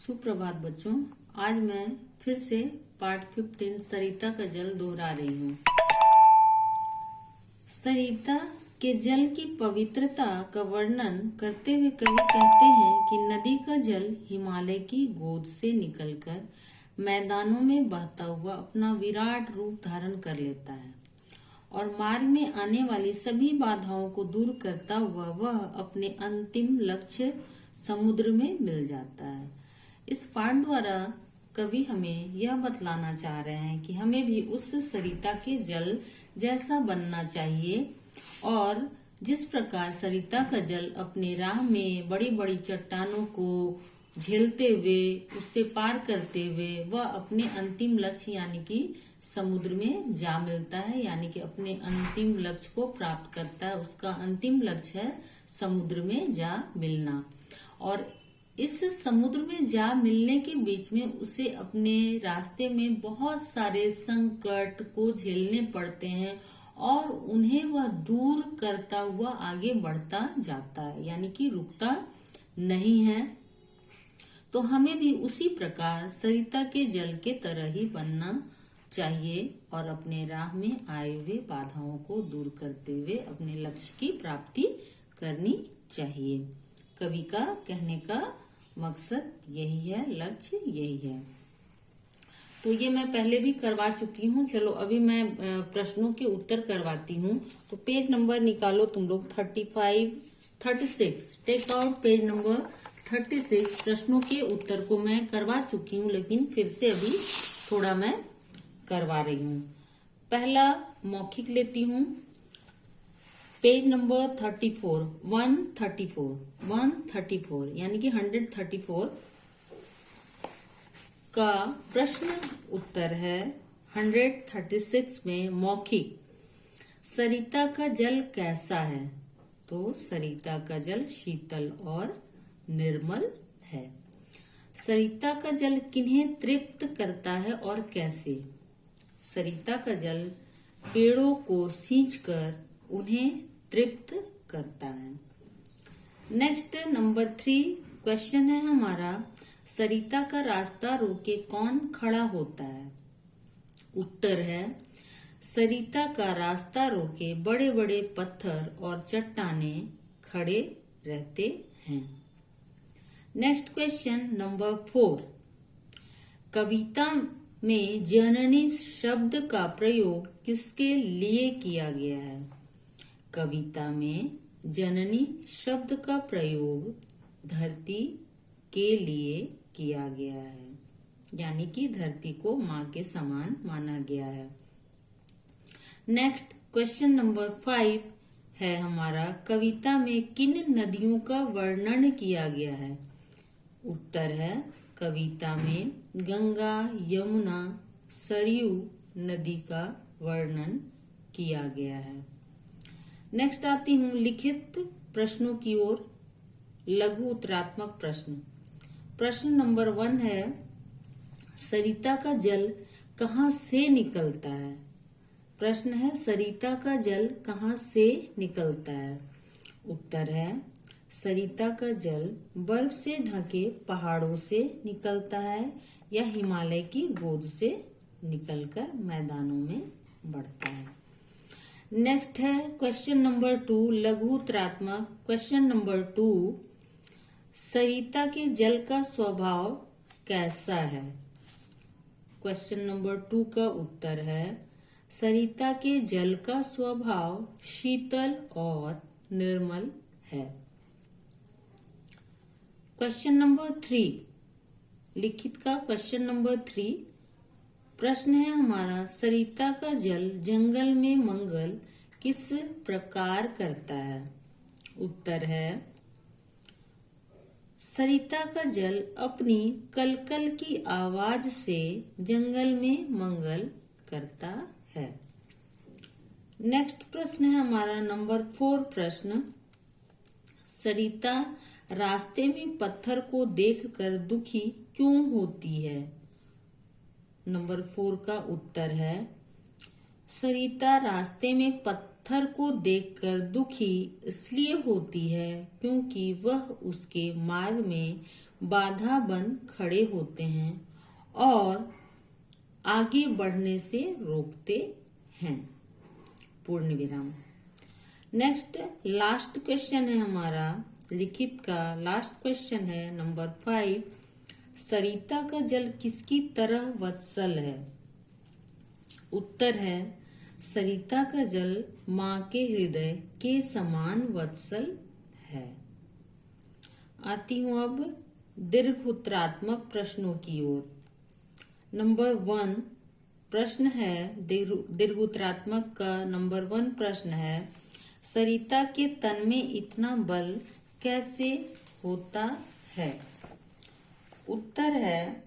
सुप्रभात बच्चों। आज मैं फिर से पार्ट 15 सरिता का जल दोहरा रही हूँ। सरिता के जल की पवित्रता का वर्णन करते हुए कवि कहते हैं कि नदी का जल हिमालय की गोद से निकलकर मैदानों में बहता हुआ अपना विराट रूप धारण कर लेता है और मार्ग में आने वाली सभी बाधाओं को दूर करता हुआ वह अपने अंतिम लक्ष्य समुद्र में मिल जाता है। इस पाठ द्वारा कवि हमें यह बतलाना चाह रहे हैं कि हमें भी उस सरिता के जल जैसा बनना चाहिए और जिस प्रकार सरिता का जल अपने राह में बड़ी बड़ी चट्टानों को झेलते हुए उससे पार करते हुए वह अपने अंतिम लक्ष्य यानी कि समुद्र में जा मिलता है, यानी कि अपने अंतिम लक्ष्य को प्राप्त करता है। उसका अंतिम लक्ष्य है समुद्र में जा मिलना और इस समुद्र में जा मिलने के बीच में उसे अपने रास्ते में बहुत सारे संकट को झेलने पड़ते हैं और उन्हें वह दूर करता हुआ आगे बढ़ता जाता है, यानी कि रुकता नहीं है। तो हमें भी उसी प्रकार सरिता के जल के तरह ही बनना चाहिए और अपने राह में आए हुए बाधाओं को दूर करते हुए अपने लक्ष्य की प्राप्ति करनी चाहिए। कवि का कहने का मकसद यही है, लक्ष्य यही है। तो ये मैं पहले भी करवा चुकी हूँ। चलो अभी मैं प्रश्नों के उत्तर करवाती हूँ। तो पेज नंबर निकालो तुम लोग 35, 36, टेक आउट पेज नंबर 36। प्रश्नों के उत्तर को मैं करवा चुकी हूँ लेकिन फिर से अभी थोड़ा मैं करवा रही हूँ। पहला मौखिक लेती हूँ, पेज नंबर 34, 134 यानी कि 134 का प्रश्न उत्तर है 136 में मौखिक। सरिता का जल कैसा है? तो सरिता का जल शीतल और निर्मल है। सरिता का जल किन्हें तृप्त करता है और कैसे? सरिता का जल पेड़ों को सींचकर उन्हें तृप्त करता है। नेक्स्ट नंबर 3 क्वेश्चन है हमारा, सरिता का रास्ता रोके कौन खड़ा होता है? उत्तर है सरिता का रास्ता रोके बड़े बड़े पत्थर और चट्टानें खड़े रहते हैं। नेक्स्ट क्वेश्चन नंबर 4, कविता में जननी शब्द का प्रयोग किसके लिए किया गया है? कविता में जननी शब्द का प्रयोग धरती के लिए किया गया है, यानी कि धरती को माँ के समान माना गया है। नेक्स्ट क्वेश्चन नंबर 5 है हमारा, कविता में किन नदियों का वर्णन किया गया है? उत्तर है कविता में गंगा, यमुना, सरयू नदी का वर्णन किया गया है। नेक्स्ट आती हूँ लिखित प्रश्नों की ओर। लघु उत्तरात्मक प्रश्न। प्रश्न नंबर 1 है, सरिता का जल कहाँ से निकलता है? प्रश्न है सरिता का जल कहाँ से निकलता है? उत्तर है सरिता का जल बर्फ से ढके पहाड़ों से निकलता है या हिमालय की गोद से निकलकर मैदानों में बढ़ता है। नेक्स्ट है क्वेश्चन नंबर 2 लघु उत्तरात्मक। क्वेश्चन नंबर 2, सरिता के जल का स्वभाव कैसा है? क्वेश्चन नंबर 2 का उत्तर है सरिता के जल का स्वभाव शीतल और निर्मल है। क्वेश्चन नंबर 3 लिखित का क्वेश्चन नंबर 3 प्रश्न है हमारा, सरिता का जल जंगल में मंगल किस प्रकार करता है? उत्तर है सरिता का जल अपनी कलकल की आवाज से जंगल में मंगल करता है। नेक्स्ट प्रश्न है हमारा नंबर 4 प्रश्न, सरिता रास्ते में पत्थर को देखकर दुखी क्यों होती है? नंबर 4 का उत्तर है सरिता रास्ते में पत्थर को देखकर दुखी इसलिए होती है क्योंकि वह उसके मार्ग में बाधा बन खड़े होते हैं और आगे बढ़ने से रोकते हैं। पूर्ण विराम। नेक्स्ट लास्ट क्वेश्चन है हमारा लिखित का लास्ट क्वेश्चन है नंबर 5। सरिता का जल किसकी तरह वत्सल है? उत्तर है सरिता का जल माँ के हृदय के समान वत्सल है। आती हूँ अब दीर्घोत्तरात्मक प्रश्नों की ओर। नंबर 1 प्रश्न है दीर्घोत्तरात्मक का नंबर 1 प्रश्न है सरिता के तन में इतना बल कैसे होता है? उत्तर है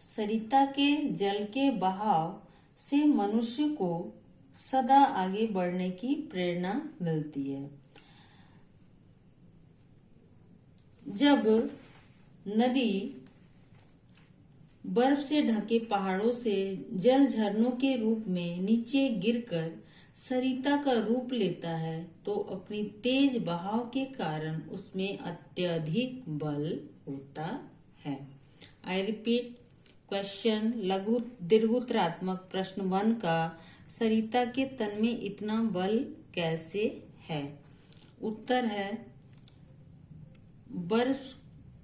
सरिता के जल के बहाव से मनुष्य को सदा आगे बढ़ने की प्रेरणा मिलती है। जब नदी बर्फ से ढके पहाड़ों से जल झरनों के रूप में नीचे गिरकर सरिता का रूप लेता है तो अपनी तेज बहाव के कारण उसमें अत्यधिक बल होता है। आई रिपीट क्वेश्चन लघु दीर्घोत्तरात्मक प्रश्न 1 का सरिता के तन में इतना बल कैसे है? उत्तर है बर्फ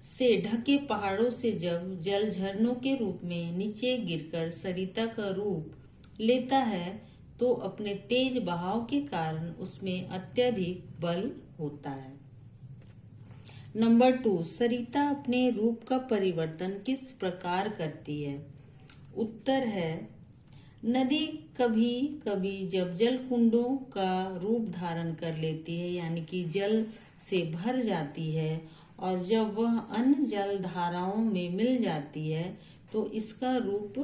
से ढके पहाड़ों से जब जल झरनों के रूप में नीचे गिरकर सरिता का रूप लेता है तो अपने तेज बहाव के कारण उसमें अत्यधिक बल होता है। नंबर 2 सरिता अपने रूप का परिवर्तन किस प्रकार करती है? उत्तर है नदी कभी कभी जब जल कुंडों का रूप धारण कर लेती है यानी कि जल से भर जाती है और जब वह अन्य जल धाराओं में मिल जाती है तो इसका रूप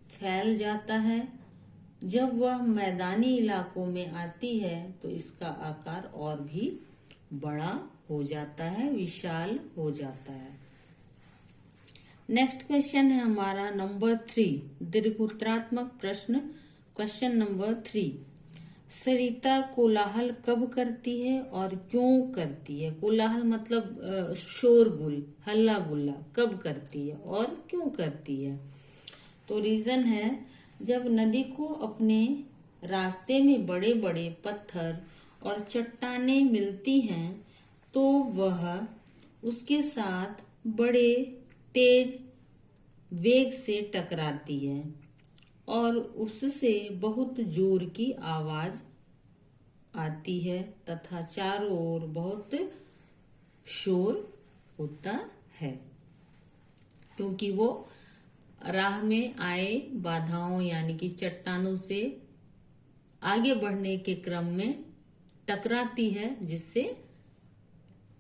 फैल जाता है। जब वह मैदानी इलाकों में आती है तो इसका आकार और भी बड़ा हो जाता है, विशाल हो जाता है। नेक्स्ट क्वेश्चन है हमारा नंबर 3 दीर्घोत्तरात्मक प्रश्न क्वेश्चन नंबर 3। सरिता कोलाहल कब करती है और क्यों करती है? कोलाहल मतलब शोरगुल, हल्ला गुल्ला कब करती है और क्यों करती है? तो रीजन है जब नदी को अपने रास्ते में बड़े बड़े पत्थर और चट्टानें मिलती हैं तो वह उसके साथ बड़े तेज वेग से टकराती है और उससे बहुत जोर की आवाज आती है तथा चारों ओर बहुत शोर होता है क्योंकि वो राह में आए बाधाओं यानी कि चट्टानों से आगे बढ़ने के क्रम में टकराती है जिससे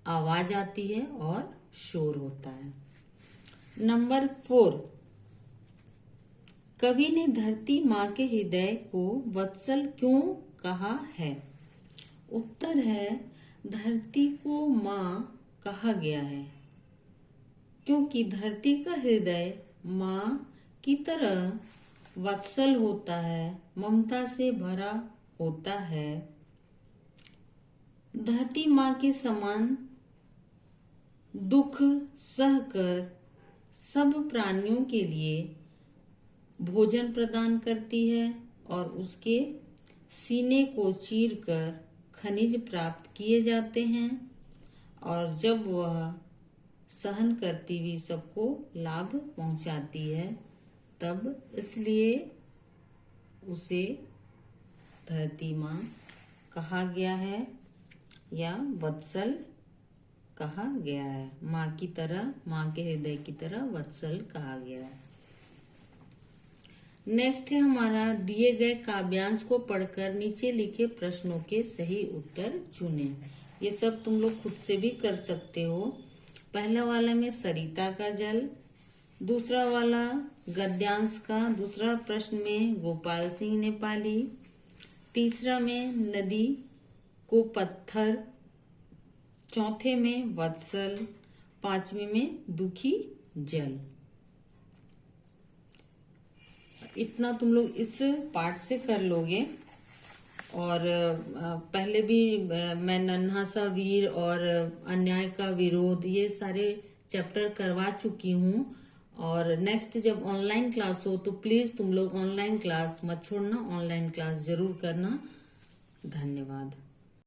आवाज आती है और शोर होता है। नंबर 4 कवि ने धरती माँ के हृदय को वत्सल क्यों कहा है? उत्तर है धरती को माँ कहा गया है क्योंकि धरती का हृदय माँ की तरह वत्सल होता है, ममता से भरा होता है। धरती माँ के समान दुख सहकर सब प्राणियों के लिए भोजन प्रदान करती है और उसके सीने को चीरकर खनिज प्राप्त किए जाते हैं और जब वह सहन करती हुई सबको लाभ पहुंचाती है तब इसलिए उसे धरती माँ कहा गया है या वत्सल कहा गया है। माँ की तरह, माँ के हृदय की तरह वत्सल कहा गया है। नेक्स्ट है हमारा दिए गए काव्यांश को पढ़कर नीचे लिखे प्रश्नों के सही उत्तर चुनें। ये सब तुम लोग खुद से भी कर सकते हो। पहला वाला में सरिता का जल, दूसरा वाला गद्यांश का दूसरा प्रश्न में गोपाल सिंह नेपाली, तीसरा में नदी को पत्थर, चौथे में वत्सल, पांचवे में दुखी जल। इतना तुम लोग इस पाठ से कर लोगे। और पहले भी मैं नन्हा सा वीर और अन्याय का विरोध ये सारे चैप्टर करवा चुकी हूँ। और नेक्स्ट जब ऑनलाइन क्लास हो तो प्लीज तुम लोग ऑनलाइन क्लास मत छोड़ना, ऑनलाइन क्लास जरूर करना। धन्यवाद।